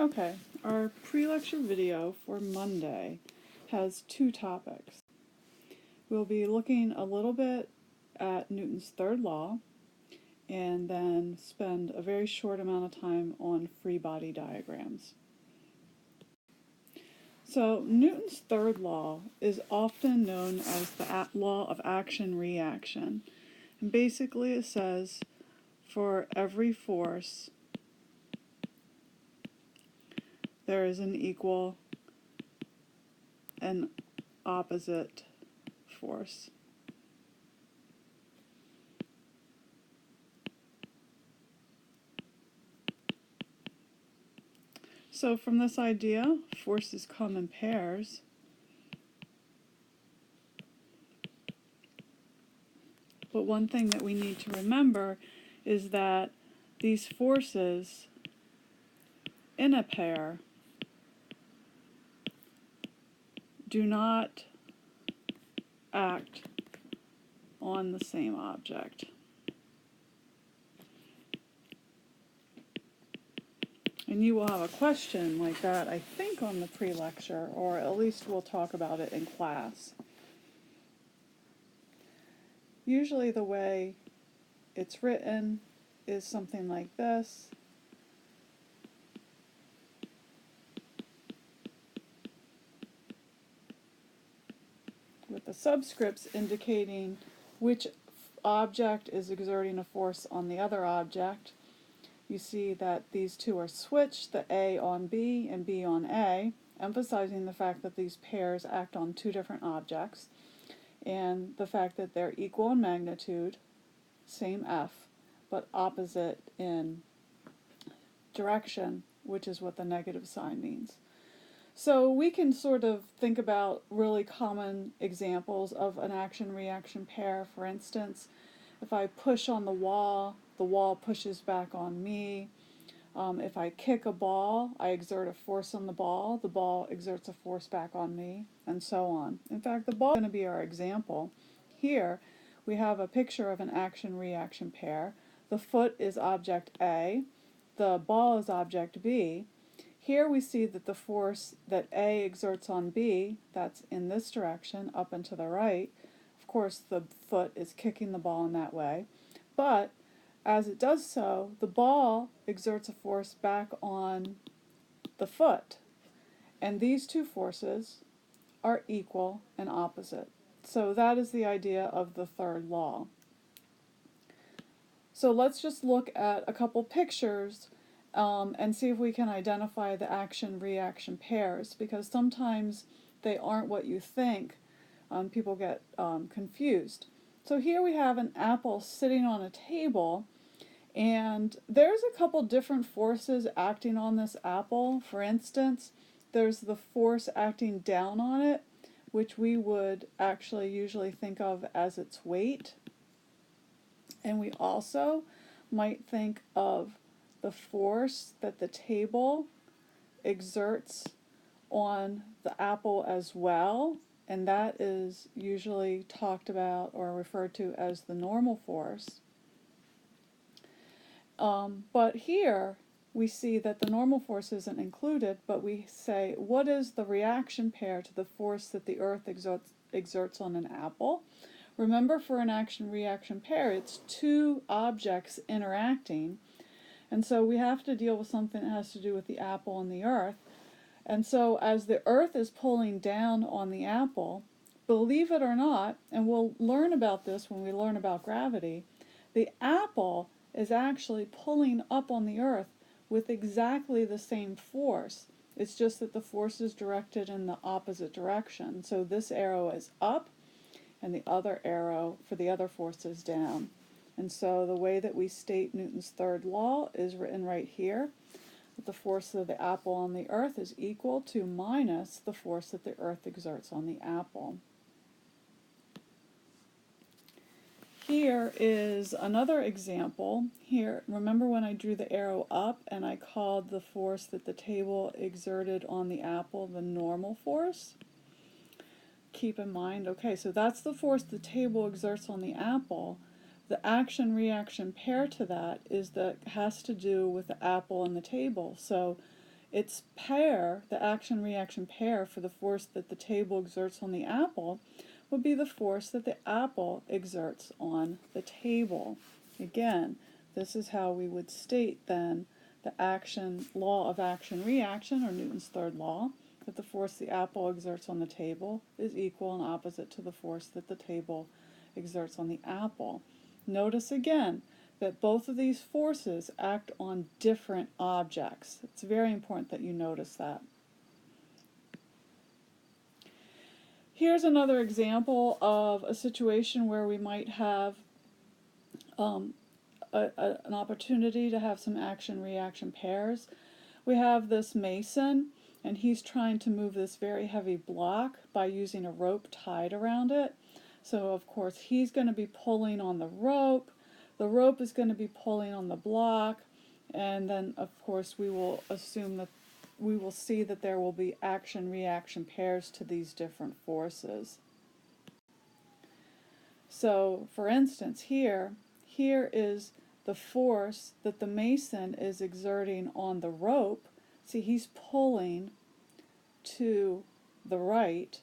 Okay, our pre-lecture video for Monday has two topics. We'll be looking a little bit at Newton's third law and then spend a very short amount of time on free body diagrams. So Newton's third law is often known as the law of action-reaction. And basically it says for every force there is an equal and opposite force. So from this idea, forces come in pairs. But one thing that we need to remember is that these forces in a pair do not act on the same object. And you will have a question like that, I think, on the pre-lecture, or at least we'll talk about it in class. Usually the way it's written is something like this. With the subscripts indicating which object is exerting a force on the other object. You see that these two are switched, the A on B and B on A, emphasizing the fact that these pairs act on two different objects, and the fact that they're equal in magnitude, same F, but opposite in direction, which is what the negative sign means. So we can sort of think about really common examples of an action-reaction pair. For instance, if I push on the wall pushes back on me. If I kick a ball, I exert a force on the ball exerts a force back on me, and so on. In fact, the ball is going to be our example. Here we have a picture of an action-reaction pair. The foot is object A, the ball is object B. Here we see that the force that A exerts on B, that's in this direction, up and to the right. Of course, the foot is kicking the ball in that way. But as it does so, the ball exerts a force back on the foot. And these two forces are equal and opposite. So that is the idea of the third law. So let's just look at a couple pictures and see if we can identify the action-reaction pairs, because sometimes they aren't what you think. People get confused. So here we have an apple sitting on a table, and there's a couple different forces acting on this apple. For instance, there's the force acting down on it, which we would actually usually think of as its weight. And we also might think of the force that the table exerts on the apple as well, and that is usually talked about or referred to as the normal force. But here we see that the normal force isn't included, but we say, what is the reaction pair to the force that the earth exerts on an apple? Remember, for an action-reaction pair, it's two objects interacting, and so we have to deal with something that has to do with the apple and the earth. And so as the earth is pulling down on the apple, believe it or not, and we'll learn about this when we learn about gravity, the apple is actually pulling up on the earth with exactly the same force. It's just that the force is directed in the opposite direction. So this arrow is up, and the other arrow for the other force is down. And so the way that we state Newton's third law is written right here. That the force of the apple on the earth is equal to minus the force that the earth exerts on the apple. Here is another example. Here, remember when I drew the arrow up and I called the force that the table exerted on the apple the normal force? Keep in mind, okay, so that's the force the table exerts on the apple. The action-reaction pair to that is that has to do with the apple and the table. So its pair, the action-reaction pair for the force that the table exerts on the apple, would be the force that the apple exerts on the table. Again, this is how we would state then the law of action-reaction, or Newton's third law, that the force the apple exerts on the table is equal and opposite to the force that the table exerts on the apple. Notice again that both of these forces act on different objects. It's very important that you notice that. Here's another example of a situation where we might have an opportunity to have some action-reaction pairs. We have this mason, and he's trying to move this very heavy block by using a rope tied around it. So of course he's going to be pulling on the rope is going to be pulling on the block, and then of course we will assume that we will see that there will be action-reaction pairs to these different forces. So for instance here is the force that the mason is exerting on the rope. See, he's pulling to the right,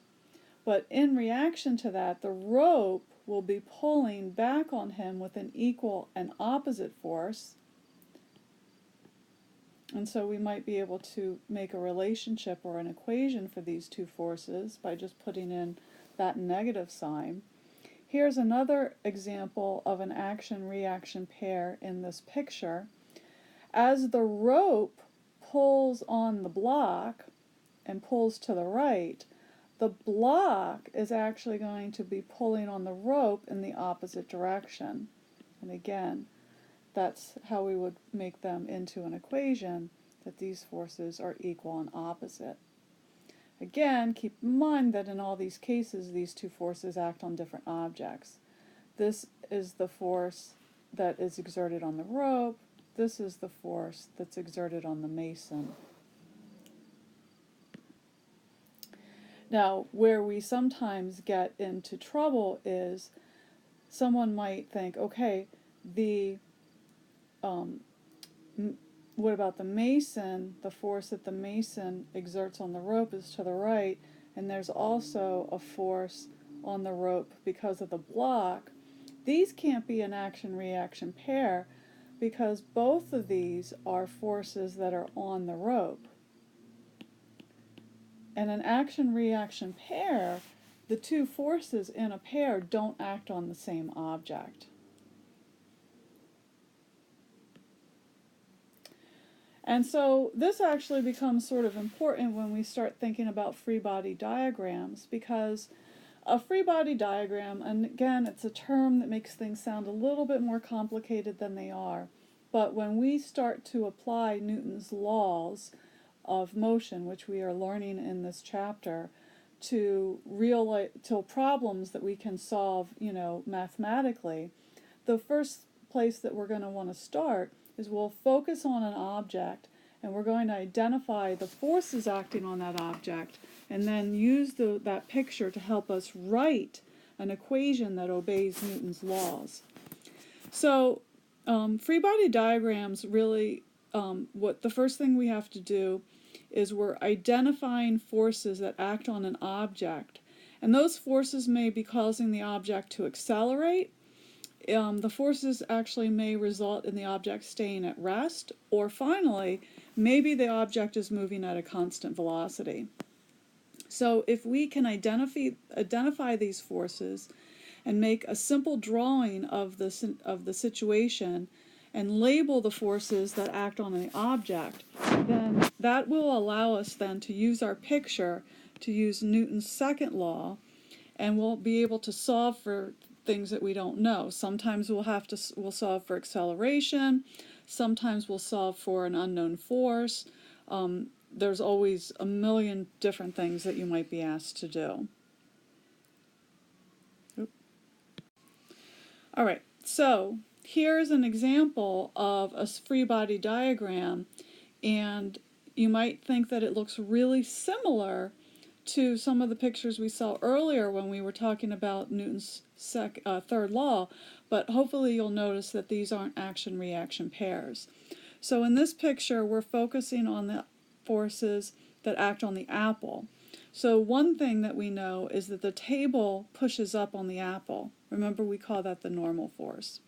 but in reaction to that, the rope will be pulling back on him with an equal and opposite force. And so we might be able to make a relationship or an equation for these two forces by just putting in that negative sign. Here's another example of an action-reaction pair in this picture. As the rope pulls on the block and pulls to the right, the block is actually going to be pulling on the rope in the opposite direction. And again, that's how we would make them into an equation, that these forces are equal and opposite. Again, keep in mind that in all these cases, these two forces act on different objects. This is the force that is exerted on the rope. This is the force that's exerted on the mason. Now, where we sometimes get into trouble is someone might think, okay, what about the mason? The force that the mason exerts on the rope is to the right, and there's also a force on the rope because of the block. These can't be an action-reaction pair because both of these are forces that are on the rope. And an action-reaction pair, the two forces in a pair don't act on the same object. And so this actually becomes sort of important when we start thinking about free body diagrams, because a free body diagram, and again, it's a term that makes things sound a little bit more complicated than they are, but when we start to apply Newton's laws of motion, which we are learning in this chapter, to problems that we can solve, mathematically, the first place that we're going to want to start is we'll focus on an object, and we're going to identify the forces acting on that object, and then use that picture to help us write an equation that obeys Newton's laws. So free body diagrams really, what the first thing we have to do is we're identifying forces that act on an object, and those forces may be causing the object to accelerate. The forces actually may result in the object staying at rest, or finally, maybe the object is moving at a constant velocity. So if we can identify these forces and make a simple drawing of the situation and label the forces that act on the object, then that will allow us then to use our picture to use Newton's second law, and we'll be able to solve for things that we don't know. Sometimes we'll solve for acceleration, sometimes we'll solve for an unknown force. There's always a million different things that you might be asked to do. All right, so here's an example of a free body diagram, and you might think that it looks really similar to some of the pictures we saw earlier when we were talking about Newton's third law, but hopefully you'll notice that these aren't action-reaction pairs. So in this picture, we're focusing on the forces that act on the apple. So one thing that we know is that the table pushes up on the apple. Remember, we call that the normal force.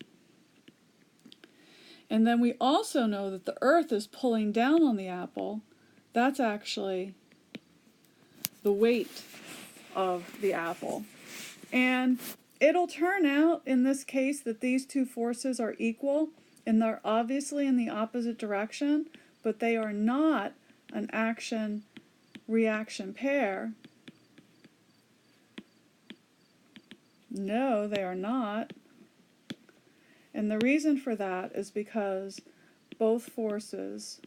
And then we also know that the earth is pulling down on the apple. That's actually the weight of the apple. And it'll turn out in this case that these two forces are equal, and they're obviously in the opposite direction, but they are not an action-reaction pair. No, they are not. And the reason for that is because both forces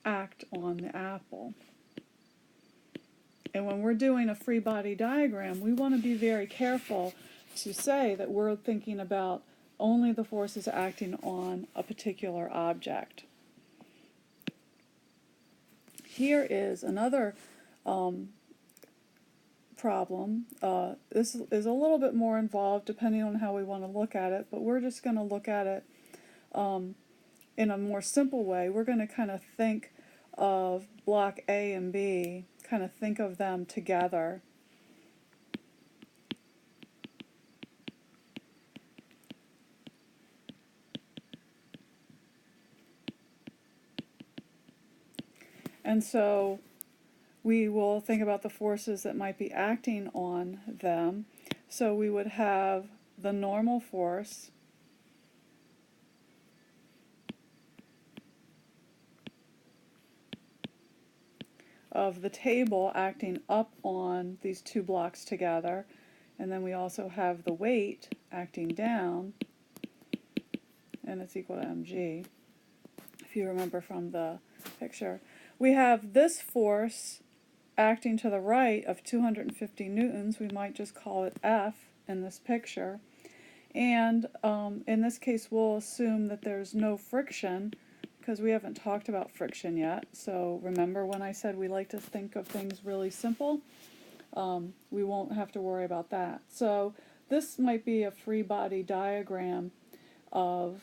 act on the apple. And when we're doing a free body diagram, we want to be very careful to say that we're thinking about only the forces acting on a particular object. Here is another problem. This is a little bit more involved depending on how we want to look at it, but we're just going to look at it in a more simple way. We're going to kind of think of block A and B, kind of think of them together. And so we will think about the forces that might be acting on them. So we would have the normal force, of the table acting up on these two blocks together, and then we also have the weight acting down, and it's equal to mg, if you remember from the picture. We have this force acting to the right of 250 newtons. We might just call it F in this picture. And in this case, we'll assume that there's no friction, because we haven't talked about friction yet. So remember when I said we like to think of things really simple? We won't have to worry about that. So this might be a free body diagram of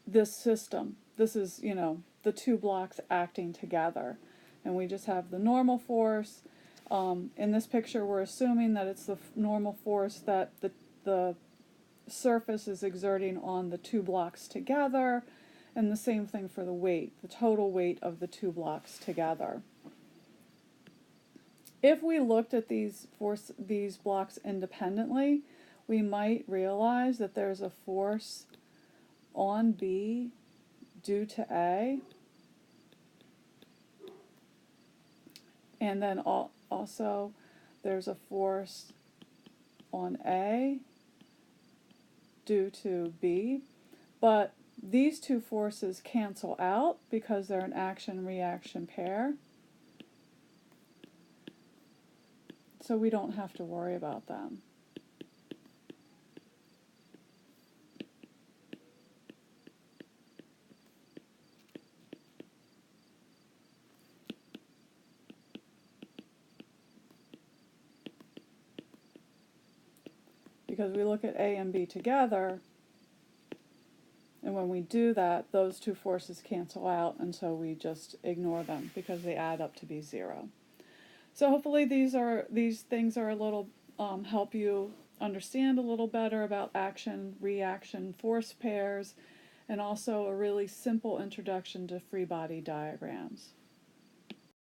this system. This is, you know, the two blocks acting together. And we just have the normal force. In this picture, we're assuming that it's the normal force that the surface is exerting on the two blocks together. And the same thing for the weight, the total weight of the two blocks together. If we looked at these blocks independently, we might realize that there's a force on B due to A, and then also there's a force on A due to B, but these two forces cancel out because they're an action-reaction pair, so we don't have to worry about them. Because we look at A and B together, and when we do that, those two forces cancel out, and so we just ignore them because they add up to be 0. So hopefully these things are a little help you understand a little better about action-reaction force pairs, and also a really simple introduction to free body diagrams.